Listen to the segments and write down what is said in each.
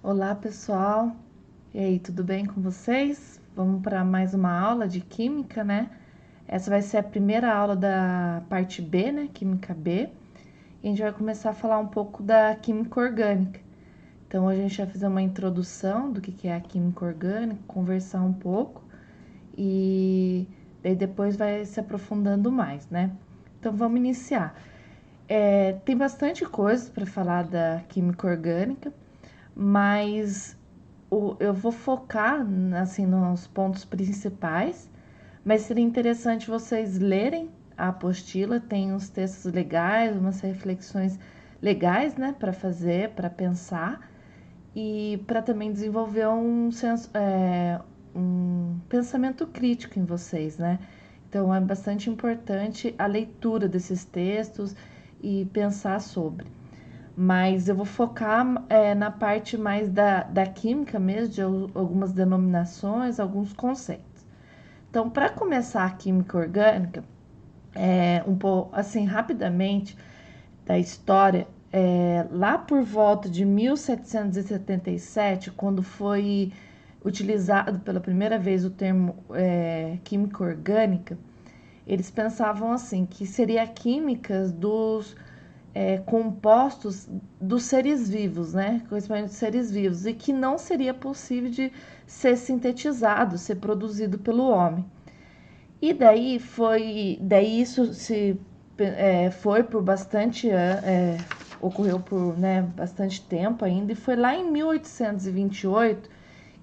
Olá, pessoal. E aí, tudo bem com vocês? Vamos para mais uma aula de química, né? Essa vai ser a primeira aula da parte B, né? Química B. E a gente vai começar a falar um pouco da química orgânica. Então, a gente vai fazer uma introdução do que é a química orgânica, conversar um pouco e daí depois vai se aprofundando mais, né? Então, vamos iniciar. Tem bastante coisa para falar da química orgânica, mas eu vou focar assim nos pontos principais, mas seria interessante vocês lerem a apostila, tem uns textos legais, umas reflexões legais, né, para fazer, para pensar e para também desenvolver um pensamento crítico em vocês, né? Então é bastante importante a leitura desses textos e pensar sobre. Mas eu vou focar na parte mais da química mesmo, de algumas denominações, alguns conceitos. Então, para começar a química orgânica, um pouco assim, rapidamente, da história, lá por volta de 1777, quando foi utilizado pela primeira vez o termo química orgânica, eles pensavam assim, que seria a química dos compostos dos seres vivos, né? Conhecimento de seres vivos, e que não seria possível de ser sintetizado, ser produzido pelo homem. E daí isso foi por bastante, ocorreu por bastante tempo ainda, e foi lá em 1828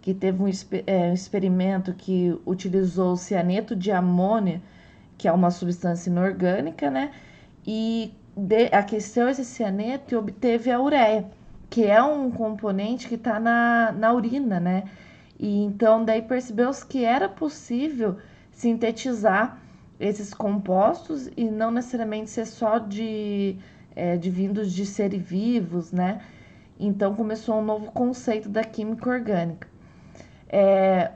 que teve um experimento que utilizou o cianeto de amônia, que é uma substância inorgânica, né? E aqueceu esse cianeto e obteve a ureia, que é um componente que está na urina, né? E então daí percebeu-se que era possível sintetizar esses compostos e não necessariamente ser só de vindos de seres vivos, né? Então começou um novo conceito da química orgânica.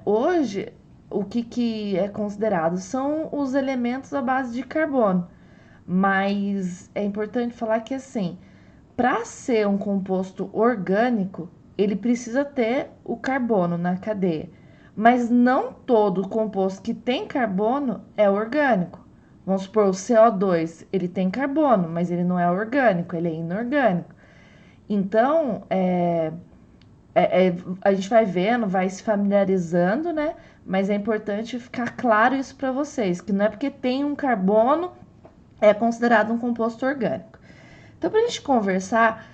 Hoje, o que é considerado são os elementos à base de carbono, mas é importante falar que assim, para ser um composto orgânico, ele precisa ter o carbono na cadeia. Mas não todo composto que tem carbono é orgânico. Vamos supor, o CO2, ele tem carbono, mas ele não é orgânico, ele é inorgânico. Então, a gente vai vendo, vai se familiarizando, né? Mas é importante ficar claro isso para vocês, que não é porque tem um carbono é considerado um composto orgânico. Então, para a gente conversar,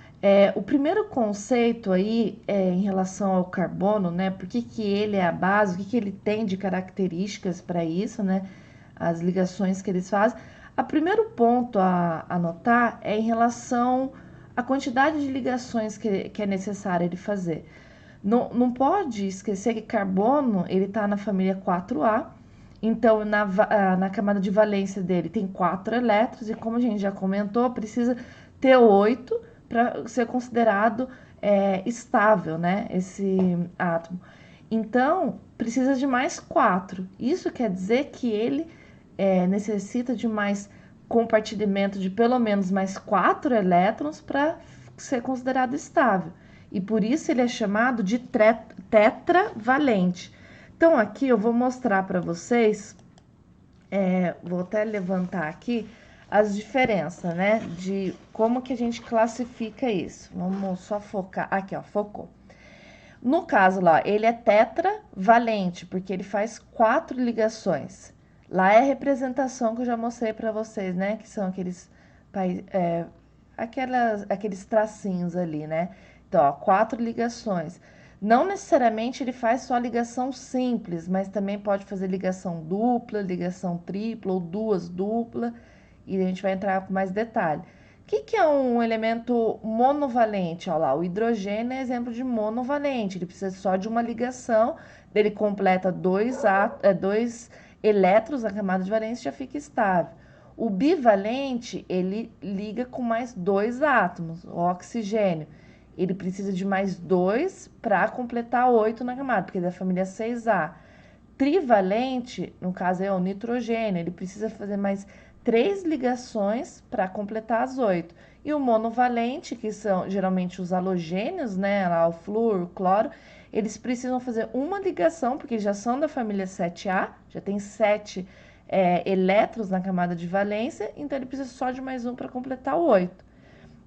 o primeiro conceito aí em relação ao carbono, né? Por que ele é a base, o que ele tem de características para isso, né? As ligações que eles fazem. O primeiro ponto a anotar é em relação à quantidade de ligações que é necessário ele fazer. Não pode esquecer que carbono ele está na família 4A, então na camada de valência dele tem 4 elétrons, e como a gente já comentou, precisa ter 8 para ser considerado estável, né? Esse átomo. Então, precisa de mais 4. Isso quer dizer que ele necessita de mais compartilhamento de pelo menos mais 4 elétrons para ser considerado estável. E por isso ele é chamado de tetravalente. Então, aqui eu vou mostrar para vocês, vou até levantar aqui as diferenças, né, de como que a gente classifica isso. Vamos só focar, aqui ó, focou. No caso lá, ele é tetravalente, porque ele faz 4 ligações. Lá é a representação que eu já mostrei para vocês, né, que são aqueles tracinhos ali, né. Então, ó, 4 ligações. Não necessariamente ele faz só ligação simples, mas também pode fazer ligação dupla, ligação tripla ou duas dupla, e a gente vai entrar com mais detalhe. O que é um elemento monovalente? Olha lá, o hidrogênio é exemplo de monovalente, ele precisa só de uma ligação, ele completa dois elétrons na camada de valência e já fica estável. O bivalente, ele liga com mais 2 átomos, o oxigênio. Ele precisa de mais 2 para completar 8 na camada, porque é da família 6A. Trivalente, no caso é o nitrogênio, ele precisa fazer mais 3 ligações para completar as 8. E o monovalente, que são geralmente os halogênios, né, lá o flúor, o cloro, eles precisam fazer uma ligação, porque já são da família 7A, já tem 7 elétrons na camada de valência, então ele precisa só de mais um para completar o 8.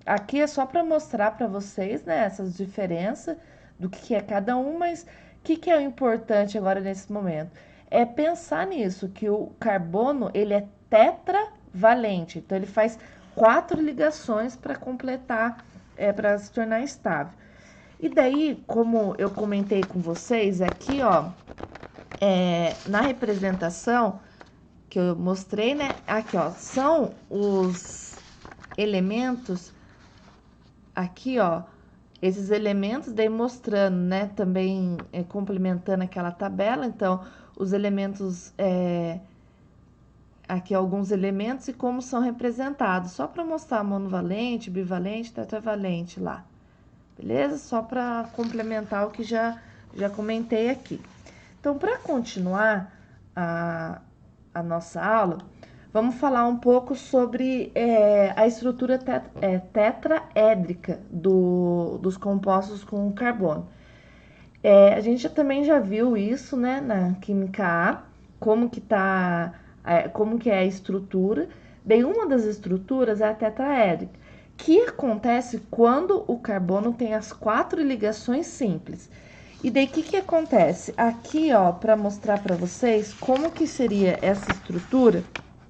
Aqui é só para mostrar para vocês, né, essas diferenças do que é cada um, mas o que é o importante agora nesse momento? É pensar nisso, que o carbono, ele é tetravalente, então ele faz 4 ligações para completar, para se tornar estável. E daí, como eu comentei com vocês, aqui, ó, na representação que eu mostrei, né, aqui, ó, são os elementos aqui, ó, esses elementos, daí mostrando, né, também complementando aquela tabela, então, os elementos, aqui alguns elementos e como são representados, só para mostrar monovalente, bivalente, tetravalente lá, beleza? Só para complementar o que já comentei aqui. Então, para continuar a nossa aula, vamos falar um pouco sobre a estrutura tetraédrica dos compostos com carbono. A gente também já viu isso, né, na química A, como que é a estrutura. Daí, uma das estruturas é a tetraédrica, que acontece quando o carbono tem as 4 ligações simples. E daí, o que acontece? Aqui, ó, para mostrar para vocês como que seria essa estrutura,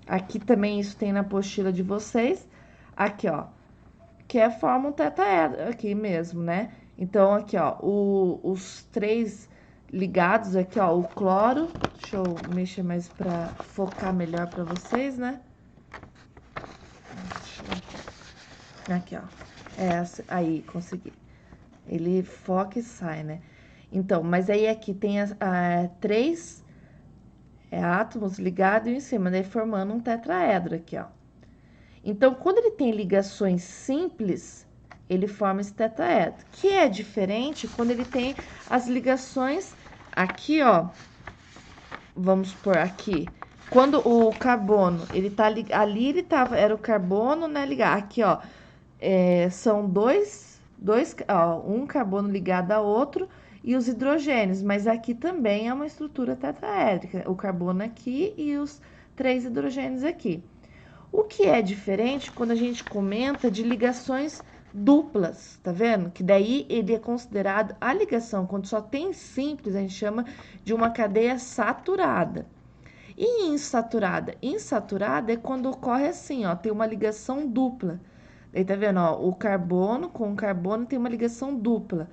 aqui também isso tem na apostila de vocês, aqui, ó, que forma um tetraedro, aqui mesmo, né? Então, aqui, ó, os 3 ligados aqui, ó, o cloro, deixa eu mexer mais para focar melhor para vocês, né? Aqui, ó, aí, consegui. Ele foca e sai, né? Então, mas aí aqui tem 3 átomos ligados em cima, daí formando um tetraedro aqui, ó. Então, quando ele tem ligações simples, ele forma esse tetraedro, que é diferente quando ele tem as ligações aqui, ó. Vamos por aqui. Quando o carbono, ele tá ali, era o carbono, né, ligado. Aqui, ó, são dois, ó, um carbono ligado a outro e os hidrogênios, mas aqui também é uma estrutura tetraédrica, o carbono aqui e os 3 hidrogênios aqui. O que é diferente quando a gente comenta de ligações duplas, tá vendo? Que daí ele é considerado a ligação, quando só tem simples, a gente chama de uma cadeia saturada. E insaturada? Insaturada é quando ocorre assim, ó, tem uma ligação dupla. Daí tá vendo, ó, o carbono com o carbono tem uma ligação dupla.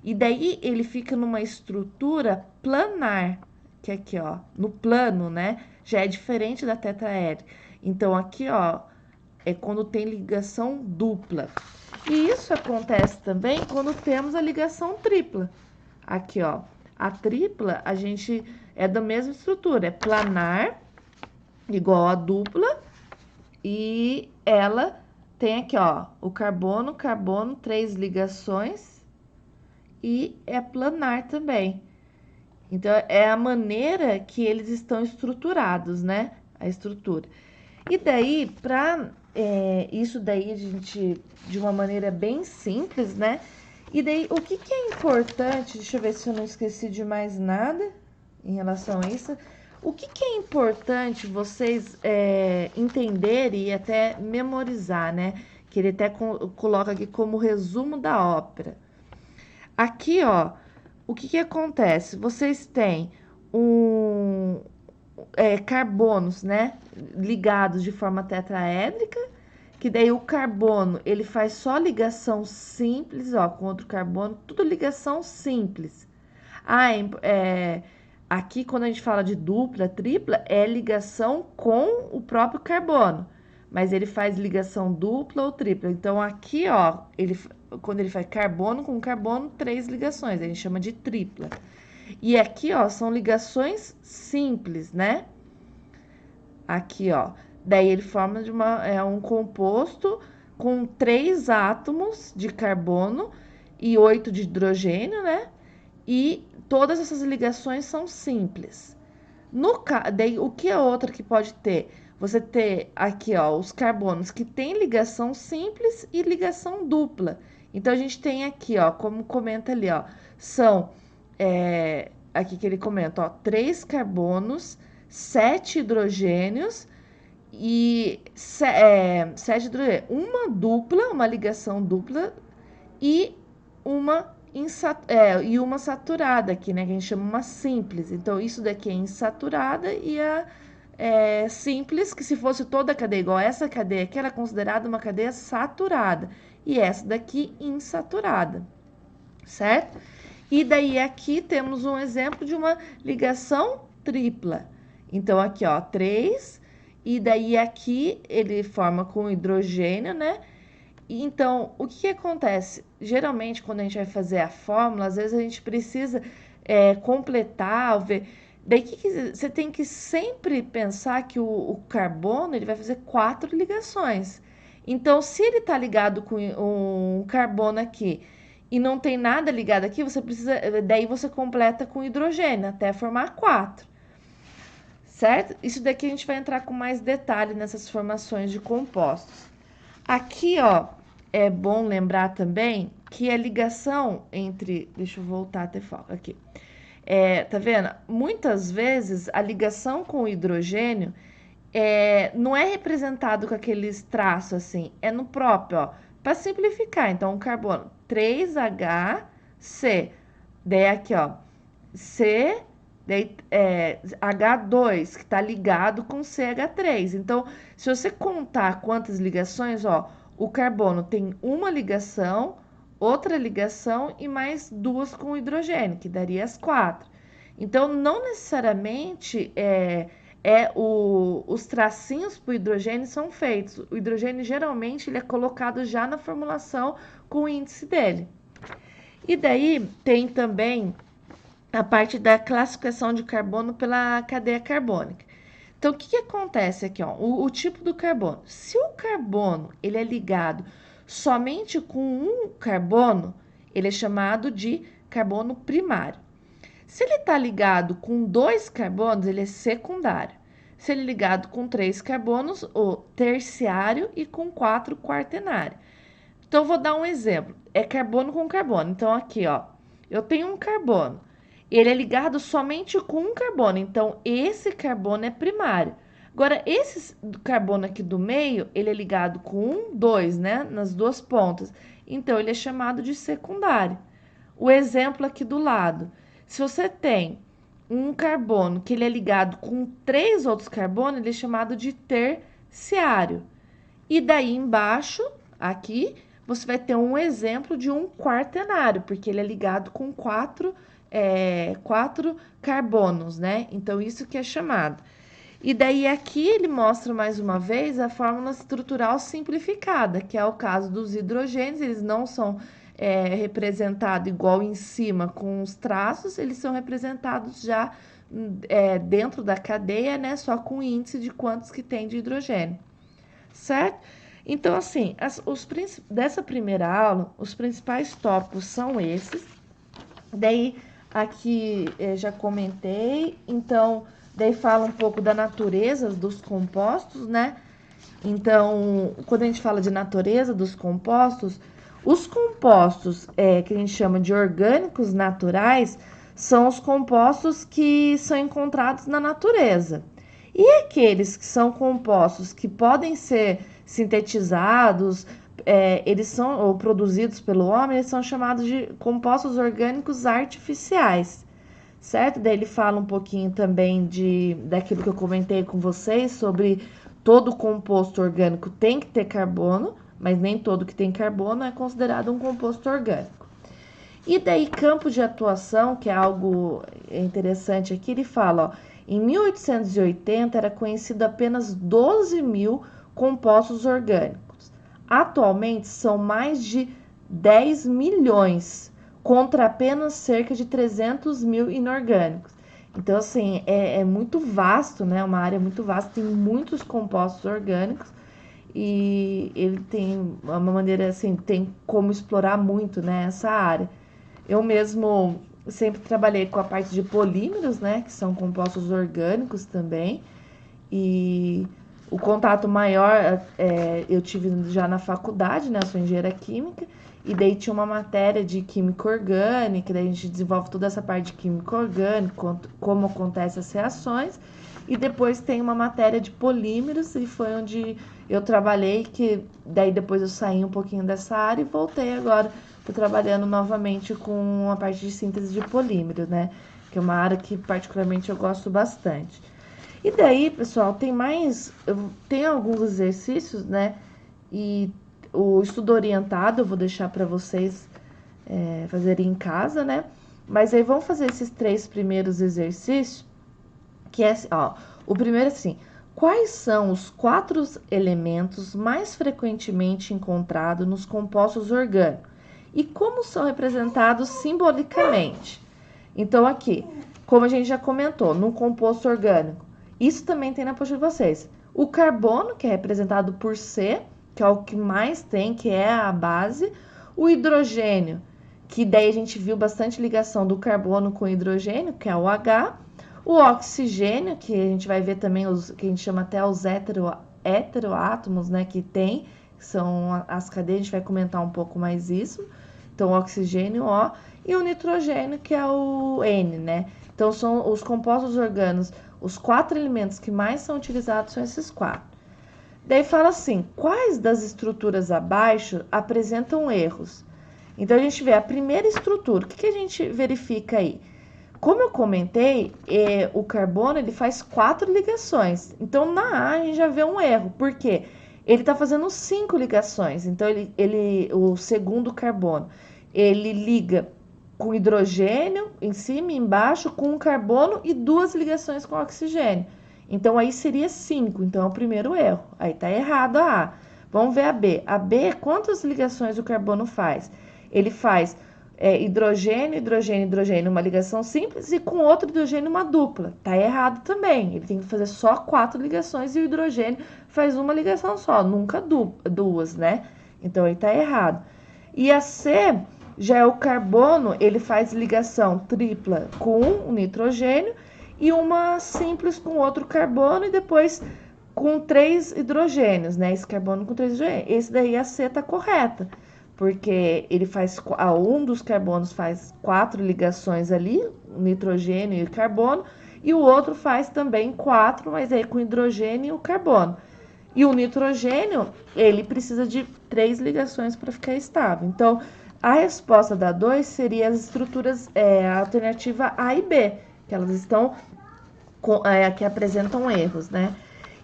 E daí ele fica numa estrutura planar, que é aqui, ó, no plano, né? Já é diferente da tetraédrica. Então, aqui, ó, é quando tem ligação dupla. E isso acontece também quando temos a ligação tripla. Aqui, ó, a tripla, a gente é da mesma estrutura, é planar, igual a dupla, e ela tem aqui, ó, o carbono, 3 ligações, e é planar também. Então, é a maneira que eles estão estruturados, né? A estrutura. E daí, para isso daí, a gente, de uma maneira bem simples, né? E daí, o que é importante, deixa eu ver se eu não esqueci de mais nada em relação a isso. O que é importante vocês entenderem e até memorizar, né? Que ele até coloca aqui como resumo da ópera. Aqui, ó, o que acontece? Vocês têm carbonos, né, ligados de forma tetraédrica, que daí o carbono, ele faz só ligação simples, ó, com outro carbono, tudo ligação simples. Aqui quando a gente fala de dupla, tripla, é ligação com o próprio carbono, mas ele faz ligação dupla ou tripla. Então, aqui, ó, quando ele faz carbono com carbono, 3 ligações, a gente chama de tripla. E aqui, ó, são ligações simples, né? Aqui, ó. Daí ele forma um composto com 3 átomos de carbono e 8 de hidrogênio, né? E todas essas ligações são simples. Daí, o que é outra que pode ter? você ter aqui, ó, os carbonos que têm ligação simples e ligação dupla. Então, a gente tem aqui, ó, como comenta ali, ó, são, aqui que ele comenta, ó, 3 carbonos, 7 hidrogênios e 7 hidrogênios. Uma dupla, uma ligação dupla e uma saturada aqui, né? Que a gente chama uma simples. Então, isso daqui é insaturada e a simples, que se fosse toda a cadeia igual essa cadeia aqui, era considerada uma cadeia saturada. E essa daqui, insaturada, certo? E daí aqui temos um exemplo de uma ligação tripla. Então, aqui, ó, 3, e daí aqui ele forma com hidrogênio, né? Então, o que acontece? Geralmente, quando a gente vai fazer a fórmula, às vezes a gente precisa completar, ver. Daí, você tem que sempre pensar que o carbono ele vai fazer 4 ligações. Então, se ele está ligado com um carbono aqui e não tem nada ligado aqui, você precisa. Daí, você completa com hidrogênio até formar 4. Certo? Isso daqui a gente vai entrar com mais detalhe nessas formações de compostos. Aqui, ó, é bom lembrar também que a ligação entre... Deixa eu voltar a ter foco aqui. Tá vendo? Muitas vezes a ligação com o hidrogênio não é representado com aqueles traços assim, é no próprio, ó. Para simplificar, então, o carbono 3HC. Daí aqui, ó, C... Daí, H2, que está ligado com CH3. Então, se você contar quantas ligações, ó, o carbono tem uma ligação, outra ligação e mais 2 com o hidrogênio, que daria as 4. Então, não necessariamente os tracinhos para o hidrogênio são feitos. O hidrogênio, geralmente, ele é colocado já na formulação com o índice dele. E daí, tem também a parte da classificação de carbono pela cadeia carbônica. Então, o que acontece aqui? Ó? O tipo do carbono. Se o carbono ele é ligado somente com um carbono, ele é chamado de carbono primário. Se ele está ligado com 2 carbonos, ele é secundário. Se ele é ligado com 3 carbonos, o terciário, e com 4, quaternário. Então, eu vou dar um exemplo. É carbono com carbono. Então, aqui, ó, eu tenho um carbono. Ele é ligado somente com um carbono, então esse carbono é primário. Agora, esse carbono aqui do meio, ele é ligado com 2, né? Nas 2 pontas. Então, ele é chamado de secundário. O exemplo aqui do lado. Se você tem um carbono que ele é ligado com 3 outros carbonos, ele é chamado de terciário. E daí embaixo, aqui, você vai ter um exemplo de um quaternário, porque ele é ligado com 4 carbonos, né? Então, isso que é chamado. E daí, aqui ele mostra mais uma vez a fórmula estrutural simplificada, que é o caso dos hidrogênios, eles não são representados igual em cima com os traços, eles são representados já dentro da cadeia, né? Só com o índice de quantos que tem de hidrogênio, certo? Então, assim, dessa primeira aula, os principais tópicos são esses. Daí, aqui já comentei, então, daí fala um pouco da natureza dos compostos, né? Então, quando a gente fala de natureza dos compostos, os compostos que a gente chama de orgânicos naturais são os compostos que são encontrados na natureza. E aqueles que são compostos que podem ser sintetizados, eles são ou produzidos pelo homem, eles são chamados de compostos orgânicos artificiais, certo? Daí ele fala um pouquinho também daquilo que eu comentei com vocês sobre todo composto orgânico tem que ter carbono, mas nem todo que tem carbono é considerado um composto orgânico. E daí campo de atuação, que é algo interessante aqui, ele fala, ó, em 1880 era conhecido apenas 12 mil compostos orgânicos. Atualmente são mais de 10 milhões, contra apenas cerca de 300 mil inorgânicos. Então, assim, é muito vasto, né? Uma área muito vasta, tem muitos compostos orgânicos e ele tem uma maneira, assim, tem como explorar muito, né, essa área. Eu mesmo sempre trabalhei com a parte de polímeros, né, que são compostos orgânicos também, e O contato maior eu tive já na faculdade, né? Eu sou engenheira química, e daí tinha uma matéria de química orgânica, daí a gente desenvolve toda essa parte de química orgânica, como acontecem as reações, e depois tem uma matéria de polímeros, e foi onde eu trabalhei, que daí depois eu saí um pouquinho dessa área e voltei agora, tô trabalhando novamente com a parte de síntese de polímeros, né? Que é uma área que particularmente eu gosto bastante. E daí, pessoal, tem alguns exercícios, né? E o estudo orientado eu vou deixar para vocês fazerem em casa, né? Mas aí vamos fazer esses 3 primeiros exercícios, que é, ó, o primeiro é assim: quais são os 4 elementos mais frequentemente encontrados nos compostos orgânicos e como são representados simbolicamente? Então, aqui, como a gente já comentou, no composto orgânico, isso também tem na apostila de vocês. O carbono, que é representado por C, que é o que mais tem, que é a base. O hidrogênio, que daí a gente viu bastante ligação do carbono com o hidrogênio, que é o H. O oxigênio, que a gente vai ver também os que a gente chama até os heteroátomos, né, que tem, que são as cadeias, a gente vai comentar um pouco mais isso. Então, o oxigênio, O, e o nitrogênio, que é o N, né? Então, são os compostos orgânicos, os 4 elementos que mais são utilizados são esses 4. Daí fala assim, quais das estruturas abaixo apresentam erros? Então, a gente vê a primeira estrutura, o que a gente verifica aí? Como eu comentei, o carbono ele faz 4 ligações. Então, na A, a gente já vê um erro. Por quê? Ele está fazendo 5 ligações. Então, o segundo carbono, ele liga com hidrogênio em cima e embaixo, com carbono e 2 ligações com oxigênio. Então, aí seria 5. Então, é o primeiro erro. Aí está errado a A. Vamos ver a B. A B, quantas ligações o carbono faz? Ele faz hidrogênio, hidrogênio, hidrogênio, uma ligação simples, e com outro hidrogênio uma dupla. Tá errado também. Ele tem que fazer só 4 ligações e o hidrogênio faz uma ligação só, nunca duas, né? Então ele tá errado. E a C já é o carbono, ele faz ligação tripla com o nitrogênio e uma simples com outro carbono e depois com 3 hidrogênios, né? Esse carbono com 3 hidrogênios. Esse daí a C tá correta, porque ele faz, um dos carbonos faz 4 ligações ali, nitrogênio e carbono, e o outro faz também 4, mas aí com hidrogênio e o carbono. E o nitrogênio, ele precisa de 3 ligações para ficar estável. Então, a resposta da 2 seria as estruturas, a alternativa A e B, que elas estão, que apresentam erros, né?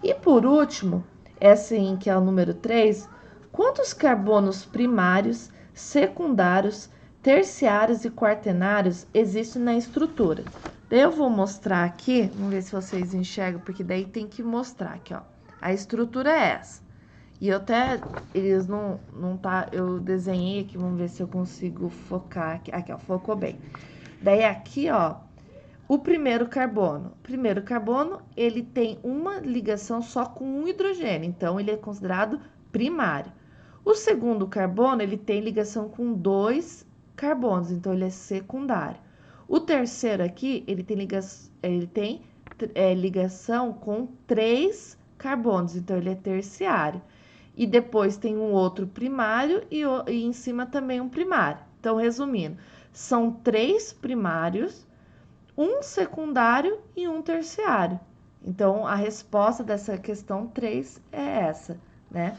E por último, assim, que é o número 3, quantos carbonos primários, secundários, terciários e quaternários existem na estrutura? Daí eu vou mostrar aqui, vamos ver se vocês enxergam, porque daí tem que mostrar aqui, ó. A estrutura é essa. E eu até, eles não tá, eu desenhei aqui, vamos ver se eu consigo focar aqui. Aqui, ó, focou bem. Daí aqui, ó, o primeiro carbono. O primeiro carbono, ele tem uma ligação só com um hidrogênio, então ele é considerado primário. O segundo carbono, ele tem ligação com 2 carbonos, então ele é secundário. O terceiro aqui, ele tem ligação com 3 carbonos, então ele é terciário. E depois tem um outro primário e em cima também um primário. Então, resumindo, são 3 primários, um secundário e um terciário. Então, a resposta dessa questão 3 é essa, né?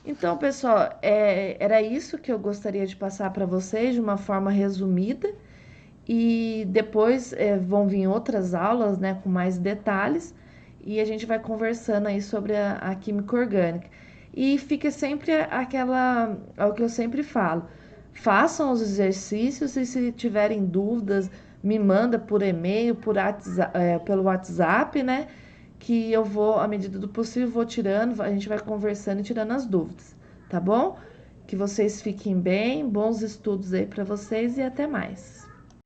Então, pessoal, era isso que eu gostaria de passar para vocês de uma forma resumida. E depois vão vir outras aulas, né, com mais detalhes. E a gente vai conversando aí sobre a química orgânica. E fica sempre é o que eu sempre falo. Façam os exercícios e se tiverem dúvidas, me manda por e-mail, pelo WhatsApp, né? Que eu vou, à medida do possível, vou tirando, a gente vai conversando e tirando as dúvidas, tá bom? Que vocês fiquem bem, bons estudos aí para vocês e até mais.